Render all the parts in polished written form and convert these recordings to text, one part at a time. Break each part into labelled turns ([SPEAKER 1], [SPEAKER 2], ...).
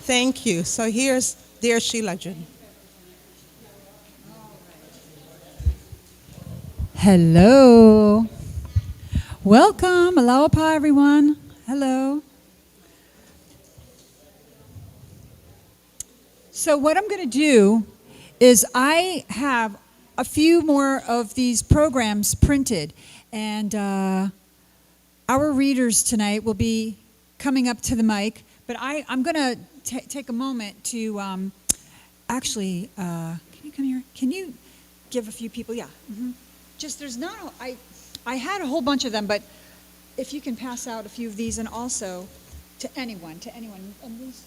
[SPEAKER 1] Thank you. So here's Dear Sheila Jun.
[SPEAKER 2] Hello. Welcome. Aloha, everyone. Hello. So what I'm going to do is I have a few more of these programs printed, and our readers tonight will be coming up to the mic, but I'm going to take a moment to actually, can you come here? Can you give a few people? Yeah. Just there's not, I had a whole bunch of them, but if you can pass out a few of these, and also to anyone, and these.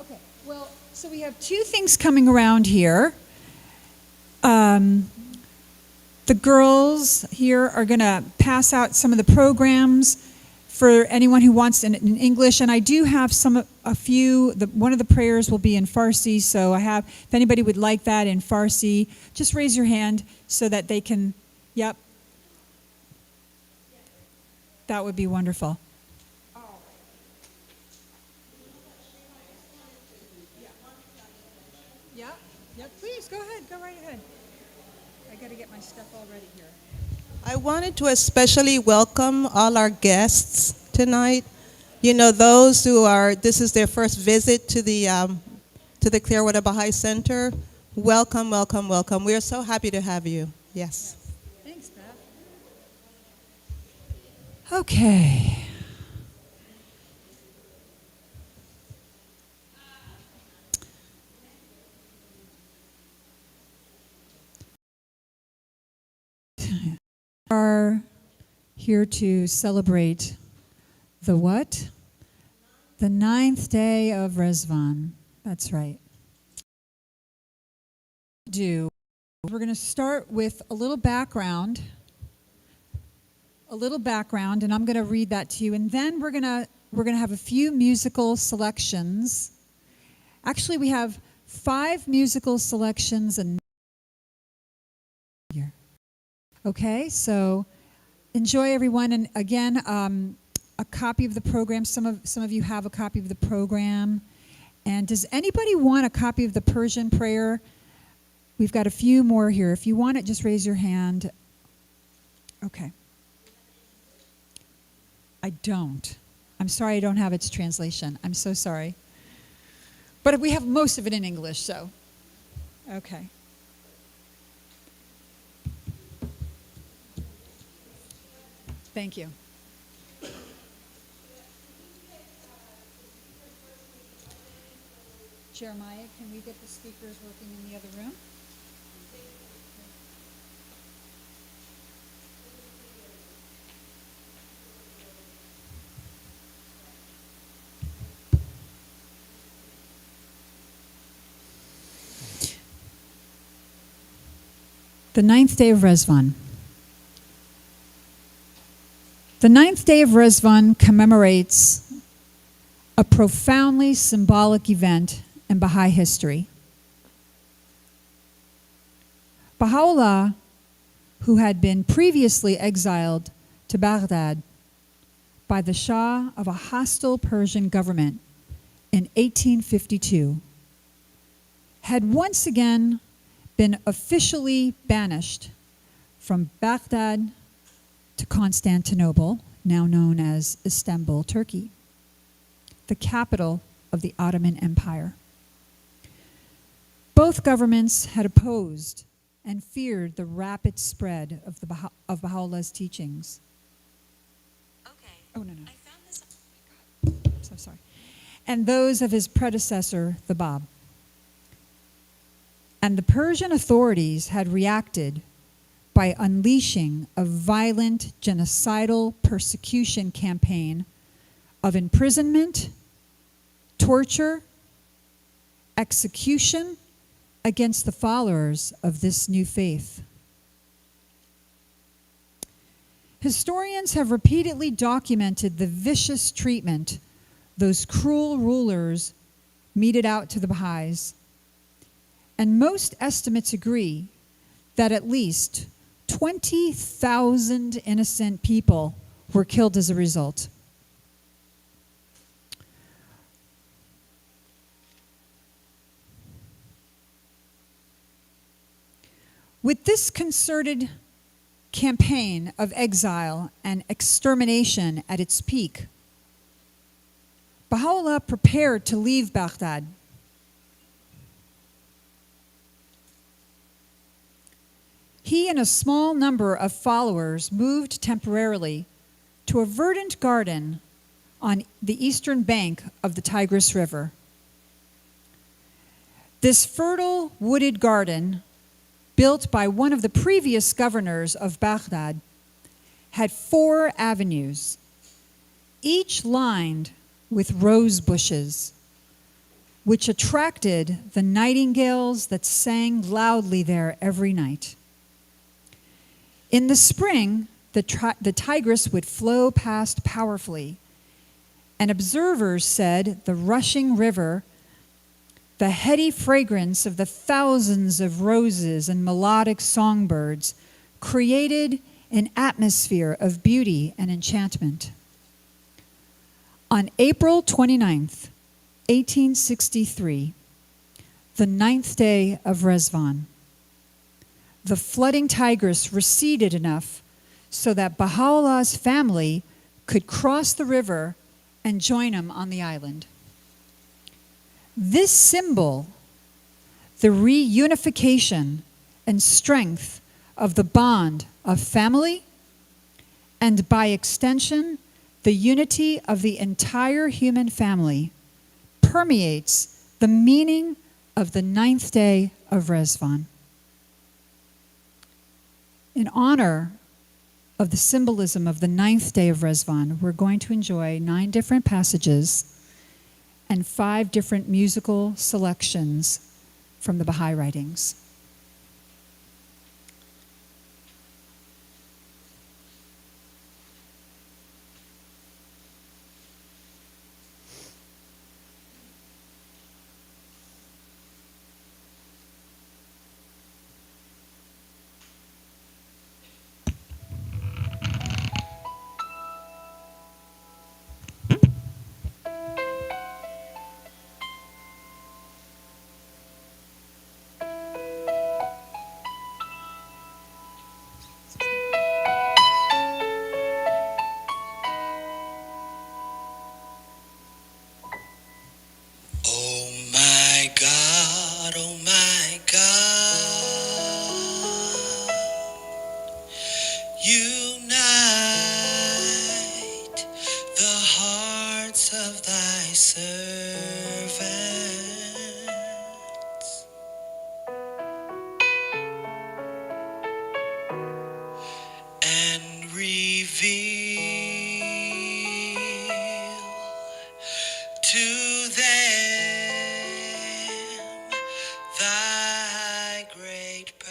[SPEAKER 2] Okay, well, so we have two things coming around here. The girls here are going to pass out some of the programs for anyone who wants in English, and I do have a few. One of the prayers will be in Farsi, so I have. If anybody would like that in Farsi, just raise your hand so that they can. Yep, that would be wonderful. Yeah, please go ahead. Go right ahead. I got to get my stuff all ready here.
[SPEAKER 1] I wanted to especially welcome all our guests tonight. You know, those who are, this is their first visit to the Clearwater Baha'i Center. Welcome, welcome, welcome. We are so happy to have you. Yes.
[SPEAKER 2] Thanks, Beth. Okay. Are here to celebrate the what? The 9th day of Ridvan. That's right. We're going to start with a little background, and I'm going to read that to you, and then we're going to have a few musical selections. Actually, we have 5 musical selections and here. Okay, so enjoy, everyone, and again, a copy of the program. Some of you have a copy of the program. And does anybody want a copy of the Persian prayer? We've got a few more here. If you want it, just raise your hand. Okay. I don't. I'm sorry I don't have its translation. I'm so sorry. But we have most of it in English, so. Okay. Thank you. Jeremiah, can we get the speakers working in the other room? The 9th day of Ridvan. The 9th day of Ridvan commemorates a profoundly symbolic event in Baha'i history. Baha'u'llah, who had been previously exiled to Baghdad by the Shah of a hostile Persian government in 1852, had once again been officially banished from Baghdad to Constantinople, now known as Istanbul, Turkey, the capital of the Ottoman Empire. Both governments had opposed and feared the rapid spread of Baha'u'llah's teachings.
[SPEAKER 3] Okay.
[SPEAKER 2] Oh, no.
[SPEAKER 3] I found this.
[SPEAKER 2] Oh, my God. I'm so sorry. And those of his predecessor, the Bab. And the Persian authorities had reacted by unleashing a violent genocidal persecution campaign of imprisonment, torture, execution against the followers of this new faith. Historians have repeatedly documented the vicious treatment those cruel rulers meted out to the Baha'is, and most estimates agree that at least 20,000 innocent people were killed as a result. With this concerted campaign of exile and extermination at its peak, Baha'u'llah prepared to leave Baghdad. He and a small number of followers moved temporarily to a verdant garden on the eastern bank of the Tigris River. This fertile wooded garden, built by one of the previous governors of Baghdad, had 4 avenues, each lined with rose bushes, which attracted the nightingales that sang loudly there every night. In the spring, the Tigris would flow past powerfully, and observers said the rushing river, the heady fragrance of the thousands of roses and melodic songbirds, created an atmosphere of beauty and enchantment. On April 29th, 1863, the 9th day of Ridvan, the flooding Tigris receded enough so that Baha'u'llah's family could cross the river and join him on the island. This symbol, the reunification and strength of the bond of family, and by extension, the unity of the entire human family, permeates the meaning of the 9th day of Ridvan. In honor of the symbolism of the 9th day of Ridvan, we're going to enjoy 9 different passages and 5 different musical selections from the Baha'i writings.
[SPEAKER 4] Oh my God, unite the hearts of thy servants and reveal to them thy great purpose.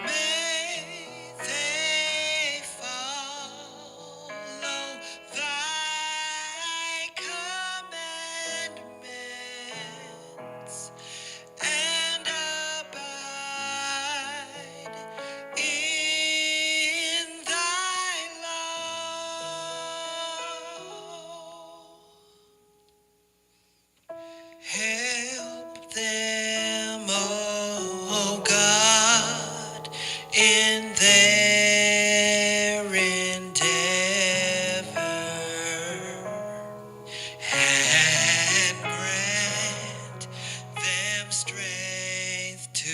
[SPEAKER 4] May they follow thy commandments and abide in thy law. Help them, O God, in their endeavor, and grant them strength to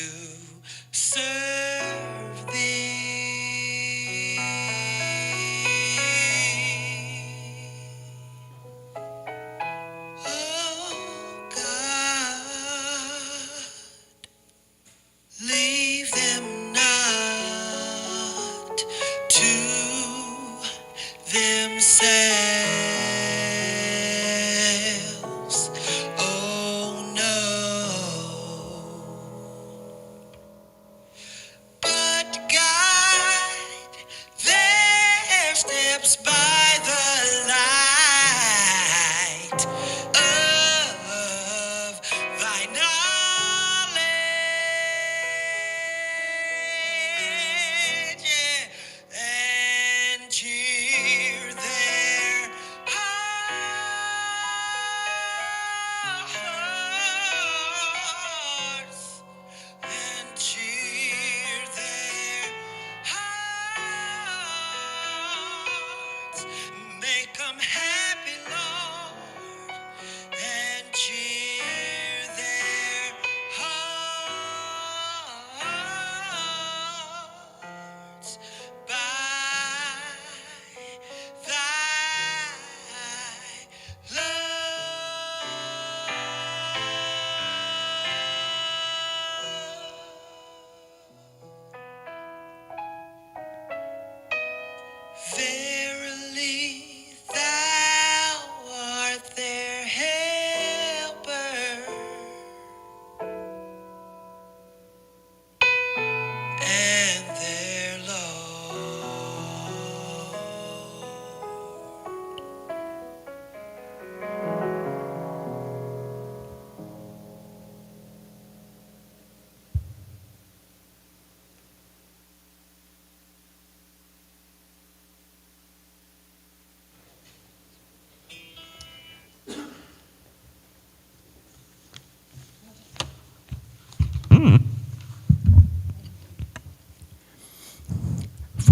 [SPEAKER 4] serve thee. Oh God, lead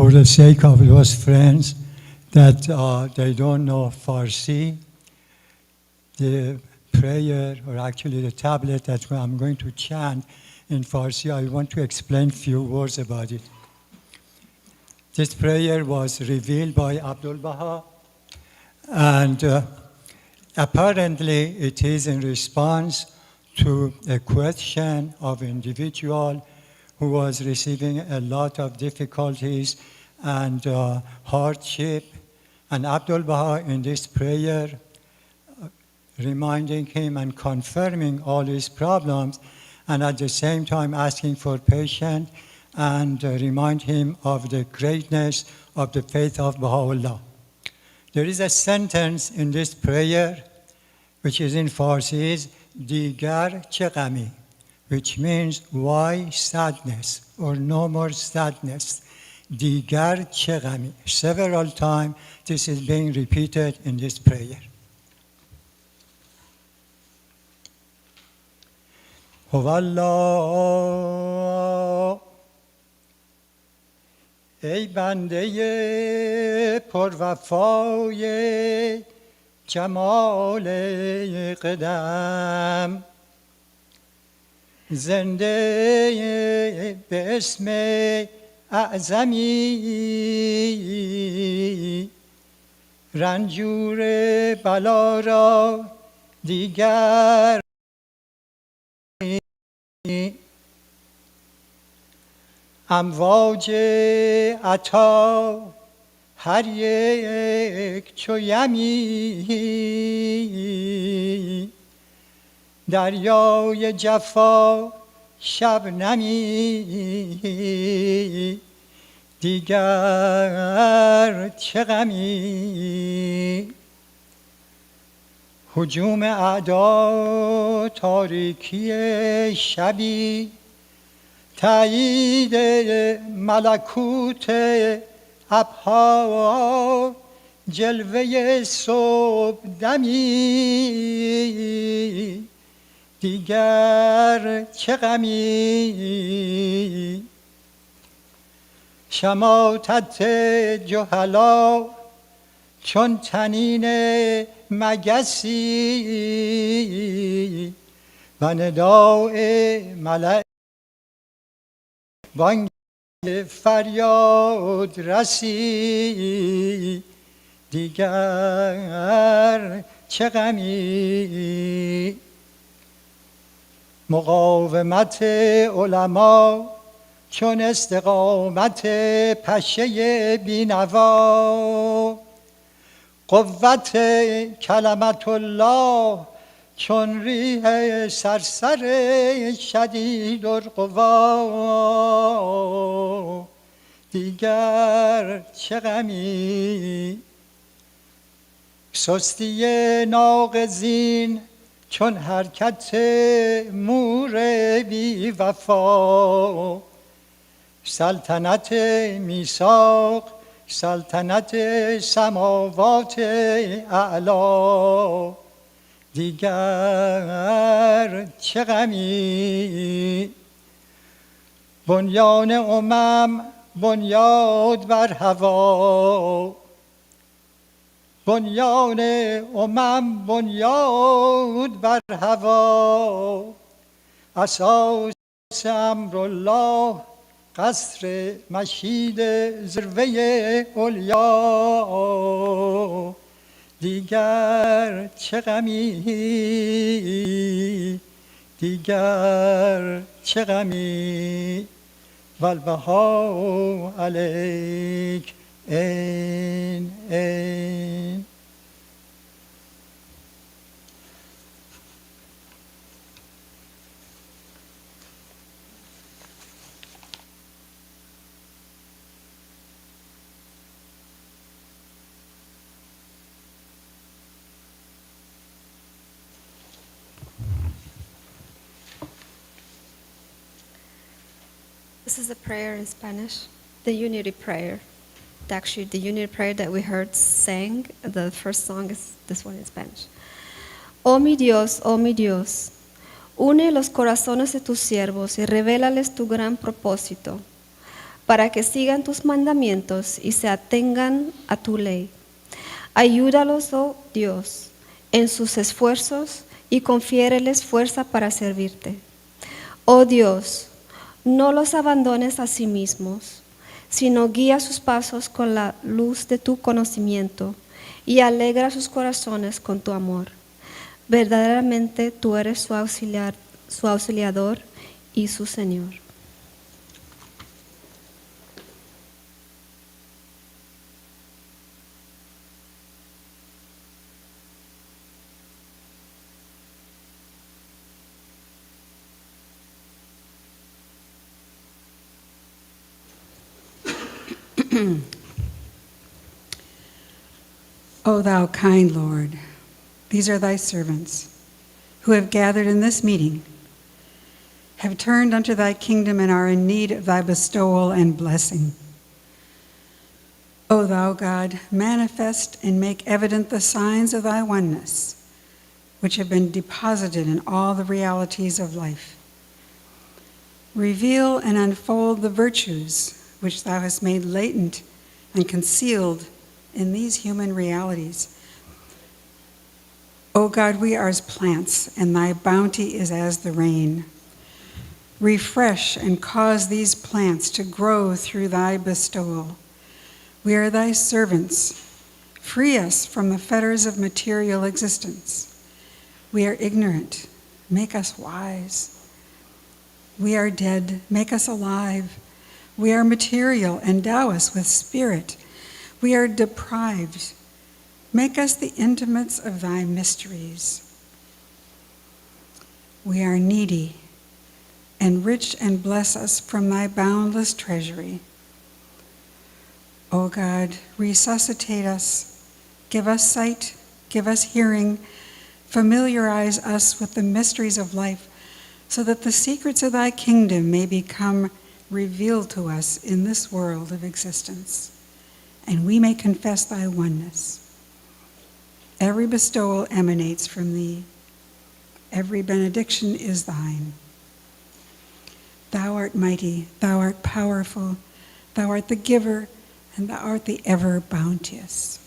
[SPEAKER 5] for the sake of those friends that they don't know Farsi, the prayer, or actually the tablet that I'm going to chant in Farsi, I want to explain a few words about it. This prayer was revealed by Abdul Baha, and apparently it is in response to a question of an individual who was receiving a lot of difficulties and hardship. And Abdul Baha in this prayer, reminding him and confirming all his problems, and at the same time asking for patience and remind him of the greatness of the faith of Baha'u'llah. There is a sentence in this prayer which is in Farsi, is Digar che ghami, which means why sadness, or no more sadness. Digar che ghami. Several times this is being repeated in this prayer. Huvallah, ای بنده پروفای جمال قدم، زنده به اسم اعظمی، رنجور بلا را دیگر امواج عطا هر یک چو یمی، دریای جفا شبنمی، دیگر چه غمی. هجوم اعدا تاریکی شبی، تایید ملکوت ابها، جلوه صبح دمی، دیگر چه غمی. شماتت جهلا چون تنین مگسی، و نداء ملأ بانگ فریاد رسی، دیگر چه غمی. مقاومت علما چون استقامت پشه بینوا، قوت کلمت الله چون ریح صرصر شدید القوا، دیگر چه غمی. سستی ناقضین چون حرکت مور بی وفا، سلطنت میثاق سلطنت سماوات اعلا، دیگر چه غمی. بنیان امم بنیاد بر هوا، بنیان امم بنیاد بر هوا، اساس امرالله قصر مشید ذروه علیا، دیگر چه غمی. دیگر چه غمی. والبها علیک این.
[SPEAKER 3] This is a prayer in Spanish, the Unity Prayer. Actually, the Unity Prayer that we heard sang, the first song is this one in Spanish. Oh mi Dios, une los corazones de tus siervos y revélales tu gran propósito. para que sigan tus mandamientos y se atengan a tu ley. Ayúdalos, oh Dios, en sus esfuerzos y confiéreles fuerza para servirte. Oh Dios, no los abandones a sí mismos, sino guía sus pasos con la luz de tu conocimiento y alegra sus corazones con tu amor. Verdaderamente tú eres su auxiliador y su Señor.
[SPEAKER 6] O thou kind Lord, these are thy servants, who have gathered in this meeting, have turned unto thy kingdom and are in need of thy bestowal and blessing. O thou God, manifest and make evident the signs of thy oneness, which have been deposited in all the realities of life. Reveal and unfold the virtues which thou hast made latent and concealed in these human realities. O God, we are as plants, and thy bounty is as the rain. Refresh and cause these plants to grow through thy bestowal. We are thy servants. Free us from the fetters of material existence. We are ignorant. Make us wise. We are dead. Make us alive. We are material. Endow us with spirit. We are deprived. Make us the intimates of thy mysteries. We are needy. Enrich and bless us from thy boundless treasury. O God, resuscitate us. Give us sight. Give us hearing. Familiarize us with the mysteries of life, so that the secrets of thy kingdom may become revealed to us in this world of existence, and we may confess thy oneness. Every bestowal emanates from thee. Every benediction is thine. Thou art mighty, thou art powerful, thou art the giver, and thou art the ever bounteous.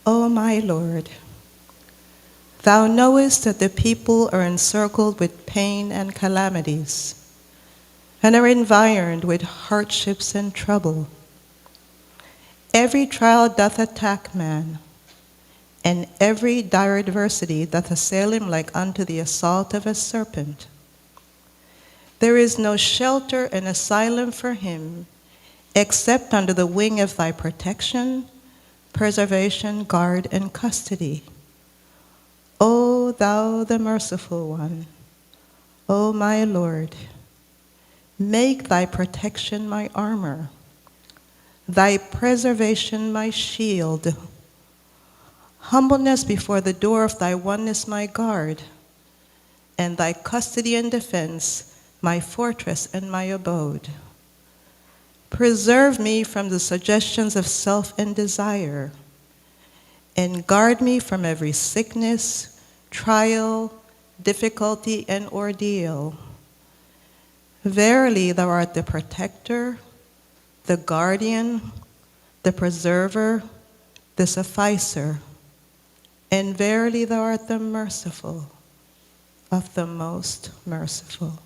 [SPEAKER 1] O my Lord, thou knowest that the people are encircled with pain and calamities, and are environed with hardships and trouble. Every trial doth attack man, and every dire adversity doth assail him like unto the assault of a serpent. There is no shelter and asylum for him, except under the wing of thy protection, preservation, guard, and custody. O thou the merciful one, O my Lord, make thy protection my armor, thy preservation my shield, humbleness before the door of thy oneness my guard, and thy custody and defense my fortress and my abode. Preserve me from the suggestions of self and desire, and guard me from every sickness, trial, difficulty, and ordeal. Verily, thou art the protector, the guardian, the preserver, the sufficer, and verily thou art the merciful of the most merciful.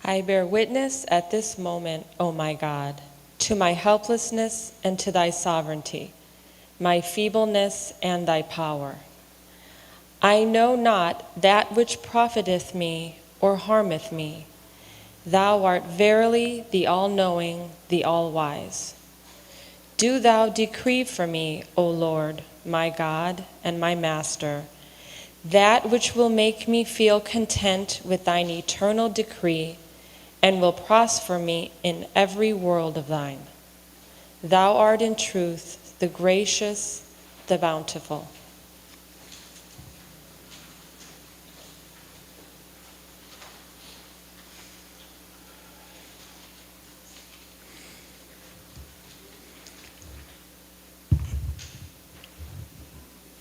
[SPEAKER 7] I bear witness at this moment, O my God, to my helplessness and to thy sovereignty, my feebleness and thy power. I know not that which profiteth me or harmeth me. Thou art verily the all-knowing, the all-wise. Do thou decree for me, O Lord, my God and my Master, that which will make me feel content with thine eternal decree and will prosper me in every world of thine. Thou art in truth the gracious, the bountiful.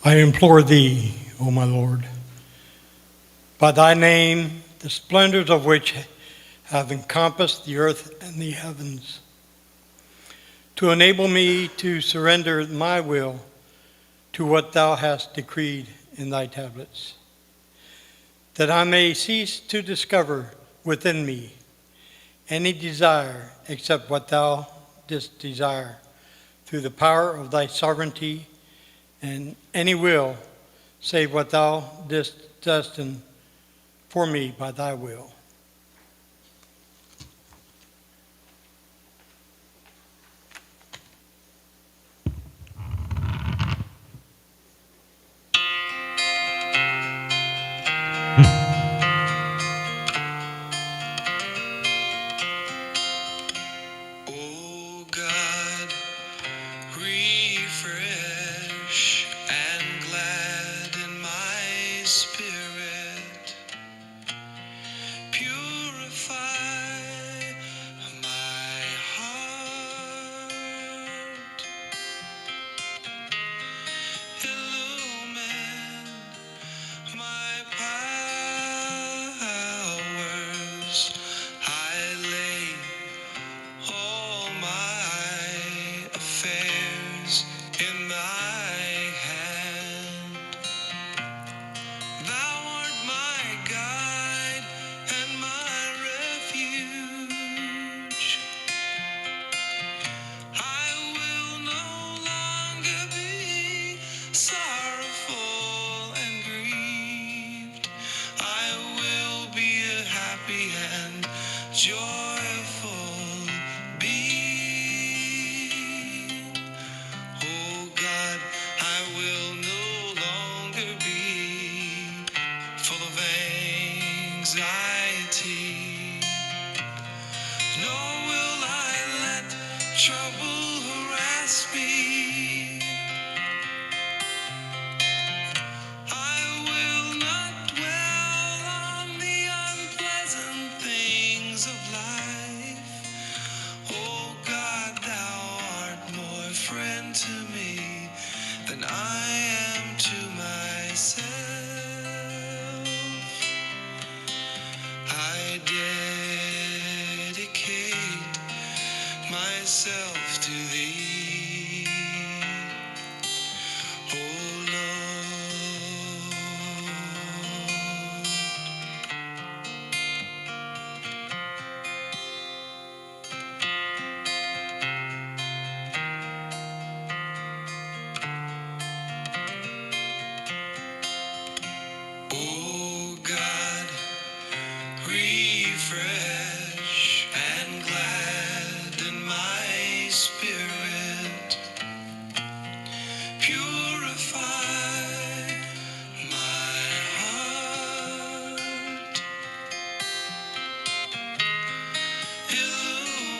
[SPEAKER 8] I implore thee, O my Lord, by thy name, the splendors of which have encompassed the earth and the heavens, to enable me to surrender my will to what thou hast decreed in thy tablets, that I may cease to discover within me any desire except what thou didst desire through the power of thy sovereignty, and any will save what thou didst destine for me by thy will.
[SPEAKER 4] Oh God, refresh and gladden my spirit, purify my heart, illumine my powers. I lay all my affairs in thy hand. Thou art my guide and my refuge. I will no longer be sorrowful and grieved. I will be a happy and joyful being. Oh God, I will no longer be full of anxiety, nor will I let trouble harass me. I will not dwell on the unpleasant things of life. Oh God, thou art more friend to me than I am to myself. I dedicate myself to thee, oh Lord. Oh God, refresh and gladden my spirit, purify my heart,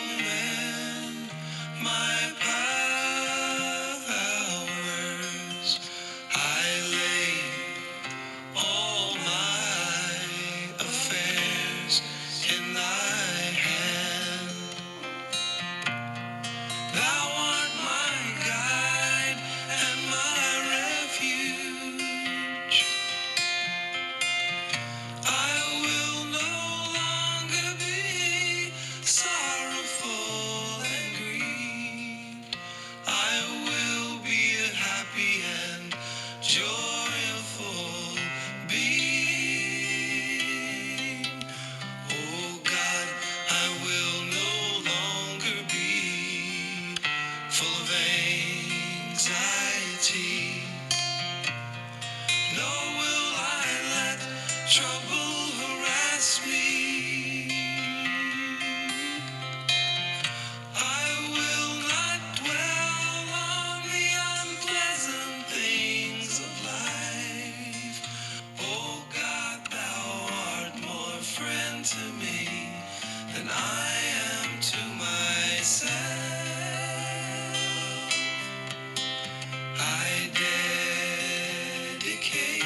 [SPEAKER 4] illumine my powers. I lay all my affairs in thy hand. Thou art my guide and my refuge. I will no longer be sorrowful and grieved. I will be a happy and joyful being. Oh God, I will no longer be full of anxiety, nor will I let trouble harass me. I will not dwell on the unpleasant things of life. Oh God, thou art more friend to me than I am to myself. I dedicate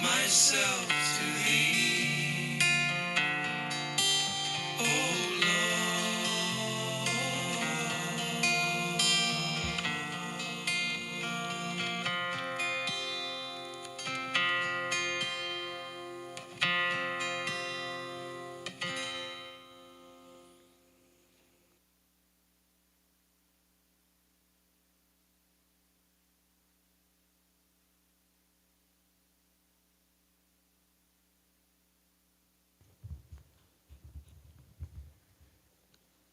[SPEAKER 4] myself to thee, oh Lord.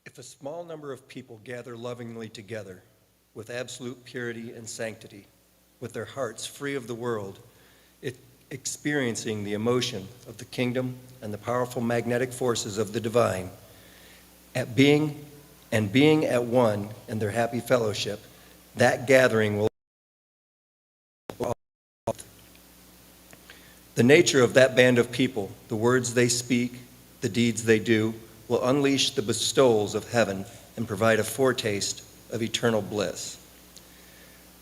[SPEAKER 9] If a small number of people gather lovingly together with absolute purity and sanctity, with their hearts free of the world, experiencing the emotion of the kingdom and the powerful magnetic forces of the divine, being at one in their happy fellowship, that gathering will. The nature of that band of people, the words they speak, the deeds they do, will unleash the bestowals of heaven and provide a foretaste of eternal bliss.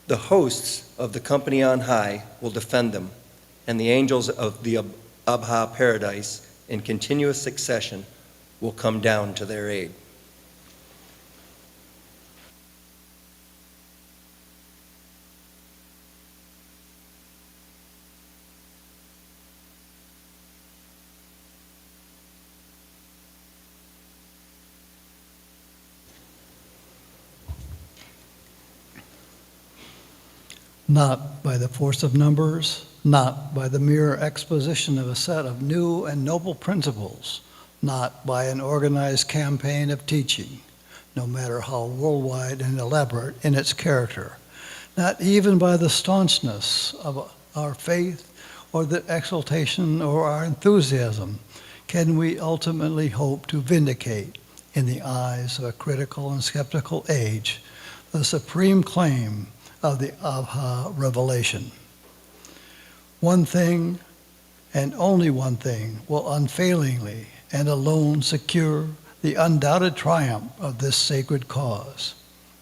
[SPEAKER 9] The hosts of the company on high will defend them, and the angels of the Abha paradise in continuous succession will come down to their aid.
[SPEAKER 10] Not by the force of numbers, not by the mere exposition of a set of new and noble principles, not by an organized campaign of teaching, no matter how worldwide and elaborate in its character, not even by the staunchness of our faith or the exaltation or our enthusiasm can we ultimately hope to vindicate, in the eyes of a critical and skeptical age, the supreme claim of the Abha revelation. One thing, and only one thing, will unfailingly and alone secure the undoubted triumph of this sacred cause,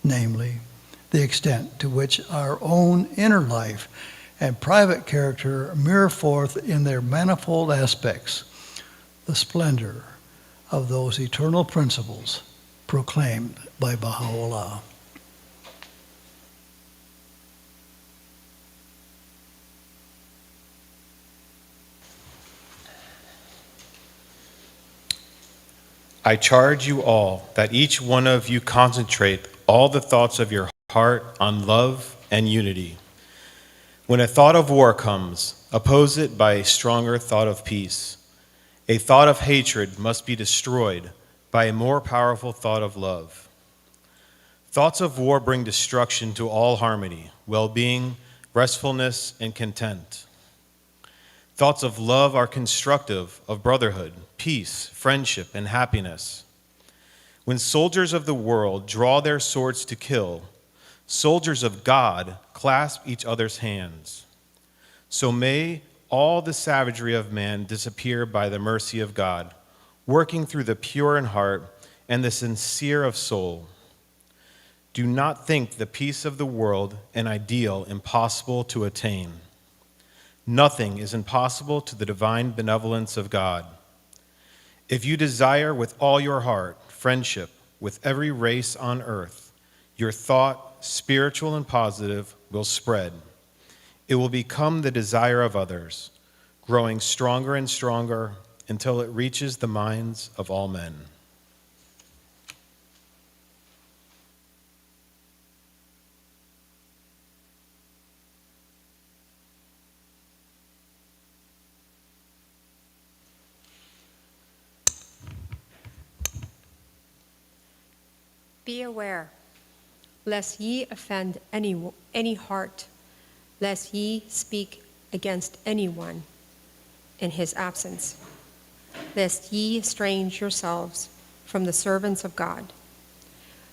[SPEAKER 10] namely, the extent to which our own inner life and private character mirror forth in their manifold aspects the splendor of those eternal principles proclaimed by Baha'u'llah.
[SPEAKER 11] I charge you all that each one of you concentrate all the thoughts of your heart on love and unity. When a thought of war comes, oppose it by a stronger thought of peace. A thought of hatred must be destroyed by a more powerful thought of love. Thoughts of war bring destruction to all harmony, well-being, restfulness, and content. Thoughts of love are constructive of brotherhood, peace, friendship, and happiness. When soldiers of the world draw their swords to kill, soldiers of God clasp each other's hands. So may all the savagery of man disappear by the mercy of God, working through the pure in heart and the sincere of soul. Do not think the peace of the world an ideal impossible to attain. Nothing is impossible to the divine benevolence of God. If you desire with all your heart friendship with every race on earth, your thought, spiritual and positive, will spread. It will become the desire of others, growing stronger and stronger until it reaches the minds of all men.
[SPEAKER 12] Be aware, lest ye offend any heart, lest ye speak against anyone in his absence, lest ye estrange yourselves from the servants of God.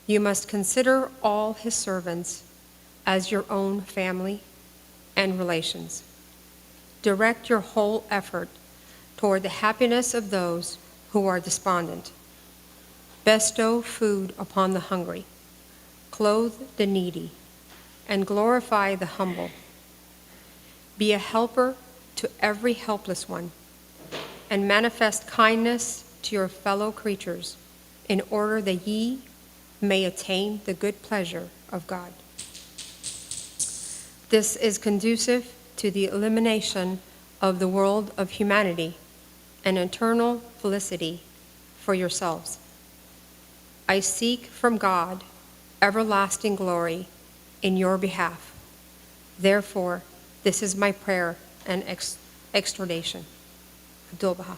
[SPEAKER 12] You must consider all his servants as your own family and relations. Direct your whole effort toward the happiness of those who are despondent. Bestow food upon the hungry, clothe the needy, and glorify the humble. Be a helper to every helpless one, and manifest kindness to your fellow creatures, in order that ye may attain the good pleasure of God. This is conducive to the elimination of the world of humanity and eternal felicity for yourselves. I seek from God everlasting glory in your behalf. Therefore, this is my prayer and exhortation. Abdul Baha.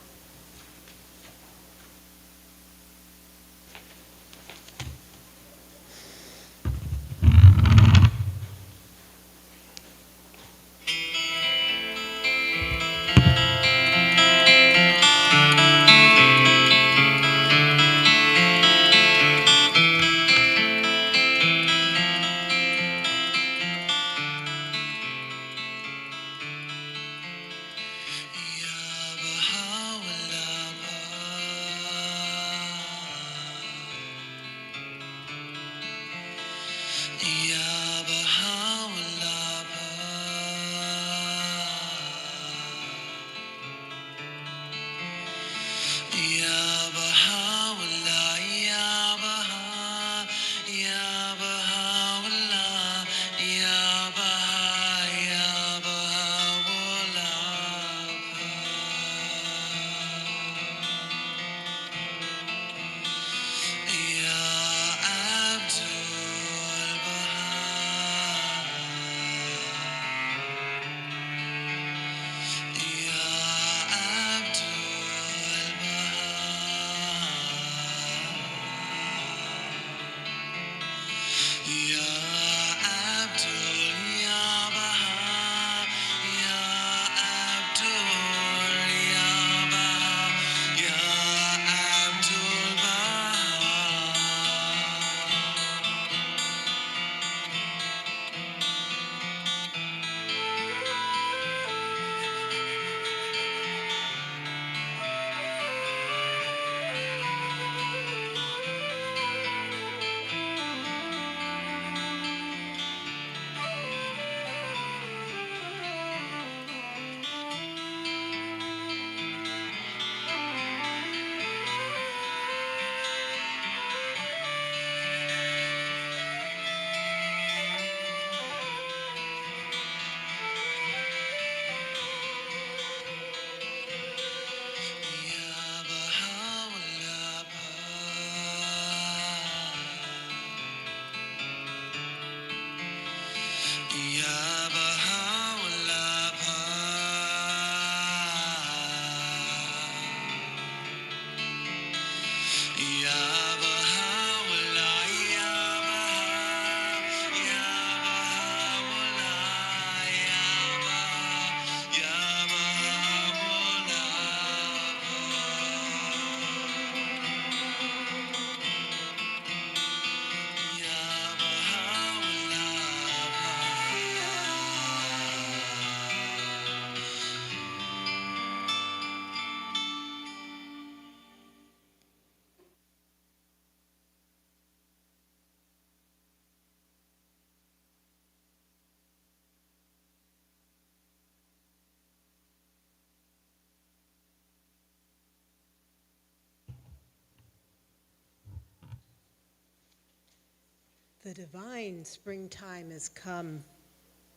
[SPEAKER 13] The divine springtime has come,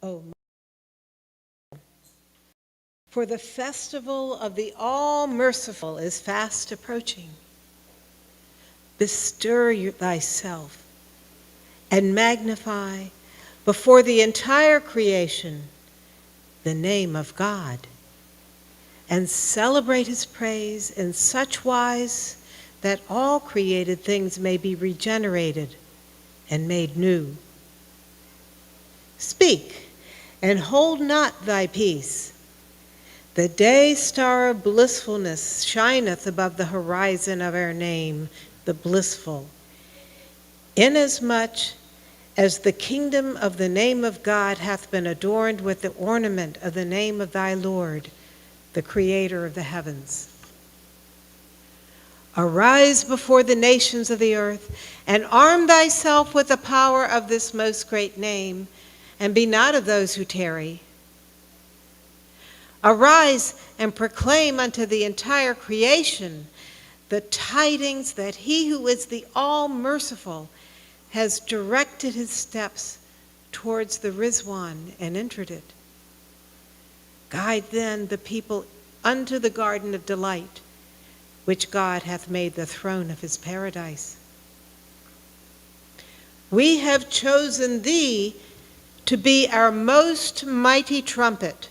[SPEAKER 13] O for the festival of the All-Merciful is fast approaching. Bestir thyself and magnify before the entire creation the name of God, and celebrate his praise in such wise that all created things may be regenerated and made new. Speak, and hold not thy peace. The day star of blissfulness shineth above the horizon of our name, the blissful, inasmuch as the kingdom of the name of God hath been adorned with the ornament of the name of thy Lord, the Creator of the heavens. Arise before the nations of the earth, and arm thyself with the power of this most great name, and be not of those who tarry. Arise and proclaim unto the entire creation the tidings that he who is the all-merciful has directed his steps towards the Rizwan and entered it. Guide then the people unto the garden of delight, which God hath made the throne of his paradise. We have chosen thee to be our most mighty trumpet,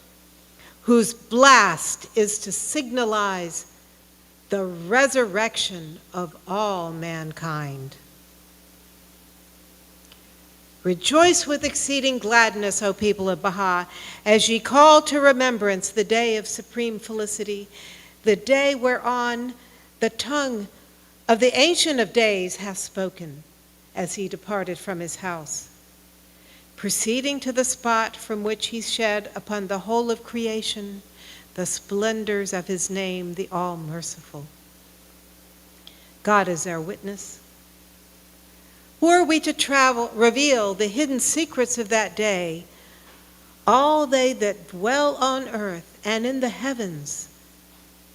[SPEAKER 13] whose blast is to signalize the resurrection of all mankind. Rejoice with exceeding gladness, O people of Baha, as ye call to remembrance the day of supreme felicity, the day whereon the tongue of the Ancient of Days hath spoken, as he departed from his house, proceeding to the spot from which he shed upon the whole of creation the splendors of his name, the All-Merciful. God is our witness. Were we to reveal the hidden secrets of that day, all they that dwell on earth and in the heavens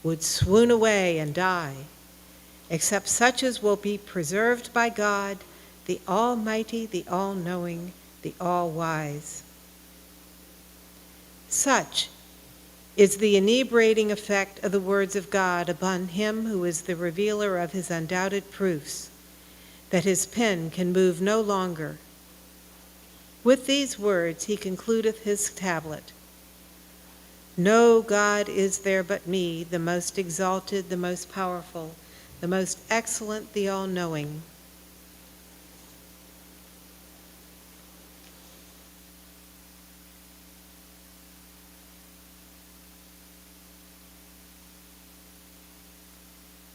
[SPEAKER 13] would swoon away and die, except such as will be preserved by God, the Almighty, the All-Knowing, the All-Wise. Such is the inebriating effect of the words of God upon him who is the revealer of his undoubted proofs, that his pen can move no longer. With these words he concludeth his tablet. No God is there but me, the most exalted, the most powerful, the most excellent, the all-knowing.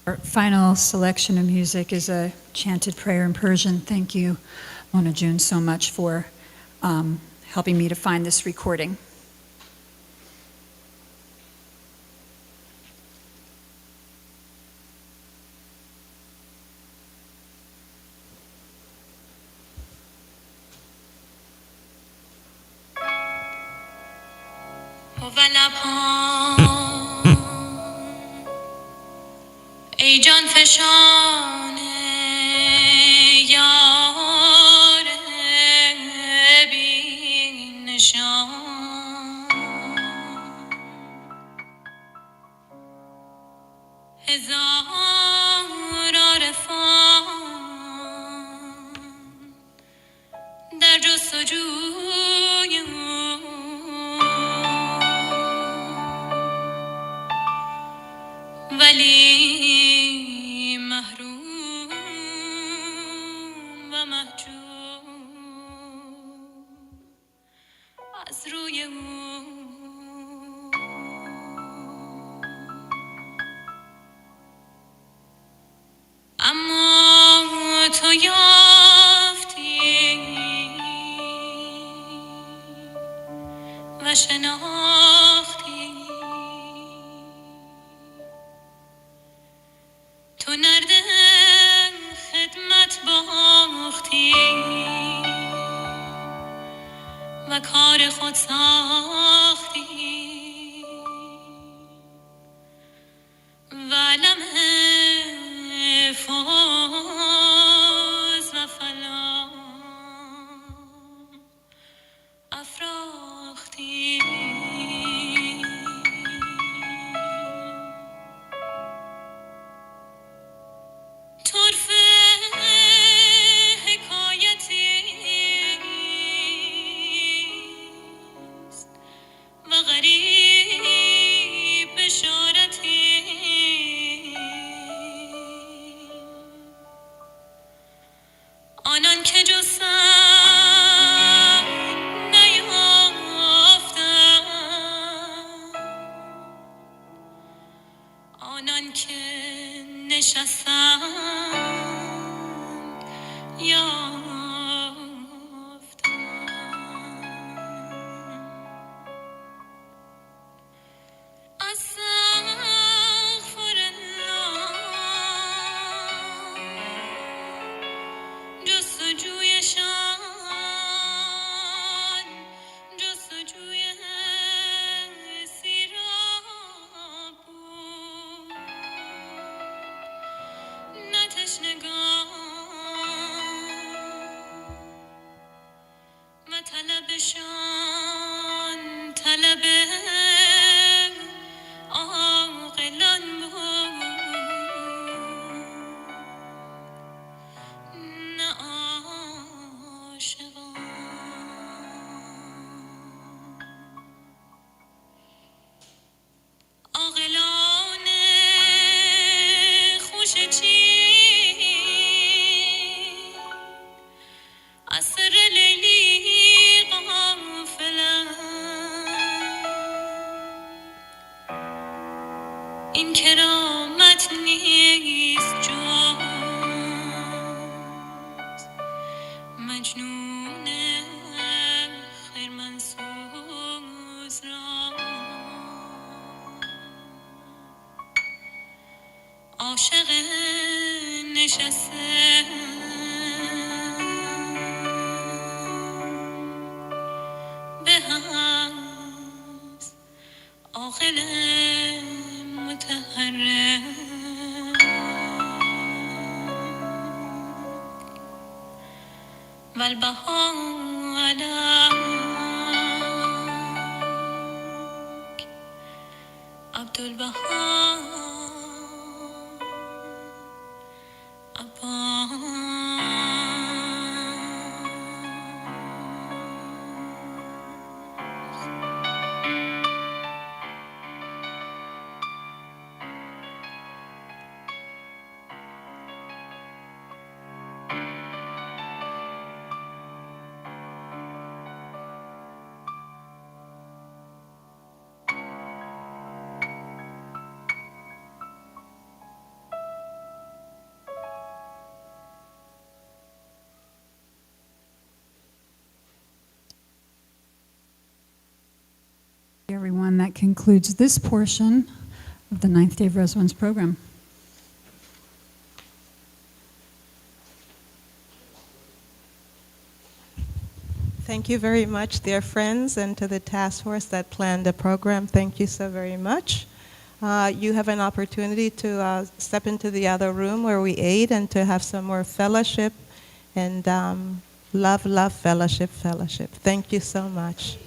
[SPEAKER 2] Our final selection of music is a chanted prayer in Persian. Thank you, Mona June, so much for helping me to find this recording.
[SPEAKER 4] ای جان فشان یار بی نشان هزار عارفان در جستجوی او ولی محروم و محجوب از روی او اما تو یافتی و شناختی تو نرد خدمت باختی و کار خود ساختی و لمح فوز و فلاح افراختی طرفه حکایتی است و غریب بشارتی آنان که جز سنگ نیافتند آنان که نشستند یافتند استغفر الله نشسته به هست عاقل متحرک والبها عليك عبد البها
[SPEAKER 2] Everyone, that concludes this portion of the Ninth Day of Resonance program.
[SPEAKER 1] Thank you very much, dear friends, and to the task force that planned the program. Thank you so very much. You have an opportunity to step into the other room where we ate and to have some more fellowship and love, fellowship. Thank you so much.